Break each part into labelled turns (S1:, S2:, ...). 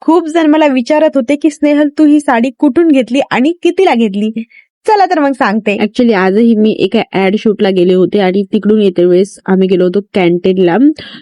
S1: खूप जण मला विचारत होते की स्नेहल तू ही साडी कुठून घेतली आणि कितीला घेतली. चला तर मग सांगते.
S2: ऍक्च्युली आजही मी एका ऍड शूटला गेले होते आणि तिकडून येते वेळेस आम्ही गेलो होतो कॅन्टीनला,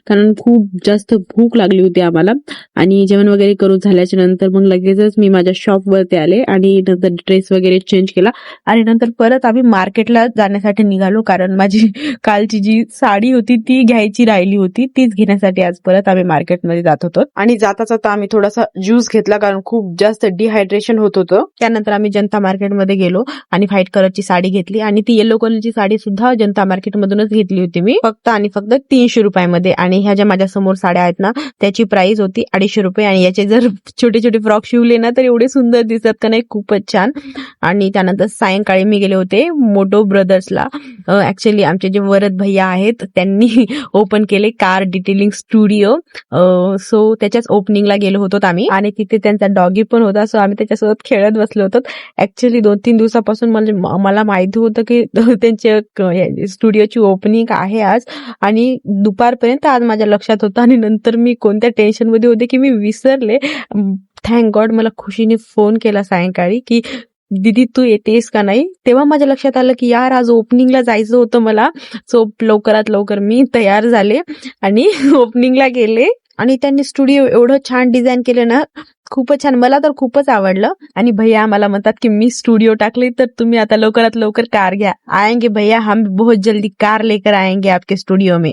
S2: कारण खूप जास्त भूक लागली होती आम्हाला. आणि जेवण वगैरे करून झाल्याच्या नंतर मग लगेचच मी माझ्या शॉपवरती आले आणि नंतर ड्रेस वगैरे चेंज केला
S1: आणि नंतर परत आम्ही मार्केटला जाण्यासाठी निघालो, कारण माझी कालची जी साडी होती ती घ्यायची राहिली होती, तीच घेण्यासाठी आज परत आम्ही मार्केटमध्ये जात होतो. आणि जाता जाता आम्ही थोडासा ज्यूस घेतला, कारण खूप जास्त डिहायड्रेशन होत होतं. त्यानंतर आम्ही जनता मार्केटमध्ये गेलो आणि व्हाईट कलरची साडी घेतली, आणि ती येलो कलरची साडी सुद्धा जनता मार्केट मधूनच घेतली होती मी, फक्त आणि फक्त 300 रुपयामध्ये. आणि ह्या ज्या माझ्या समोर साड्या आहेत ना, त्याची प्राइस होती 250 रुपये. आणि याचे जर छोटे छोटे फ्रॉक शिवले ना तर एवढे सुंदर दिसत का नाही, खूपच छान. आणि त्यानंतर सायंकाळी मी गेले होते मोटो ब्रदर्सला. ऍक्च्युली आमचे जे वरद भैया आहेत त्यांनी ओपन केले कार डिटेलिंग स्टुडिओ, सो त्याच्याच ओपनिंगला गेलो होतो आम्ही. आणि तिथे त्यांचा डॉगी पण होता, सो आम्ही त्याच्यासोबत खेळत बसलो होतो. ऍक्च्युली 2-3 दिवसापासून मला माहिती होतं की त्यांच्या स्टुडिओची ओपनिंग आहे आज, आणि दुपारपर्यंत आज माझ्या लक्षात होतं. आणि नंतर मी कोणत्या टेन्शन मध्ये होते की मी विसरले. थँक गॉड मला खुशीने फोन केला सायंकाळी की दीदी तू येतेस का नाही. तेव्हा माझ्या लक्षात आलं की यार आज ओपनिंगला जायचं होतं मला. सो लवकरात लवकर मी तयार झाले आणि ओपनिंगला गेले. आणि त्यांनी स्टुडिओ एवढं छान डिझाईन केलं ना, खूपच छान, मला तर खूपच आवडलं. आणि भैया मला म्हणतात की मी स्टुडिओ टाकले तर तुम्ही आता लवकरात लवकर कार घ्या. आएंगे भैया, हम बहुत जल्दी कार लेकर आएंगे आपके स्टुडिओ में.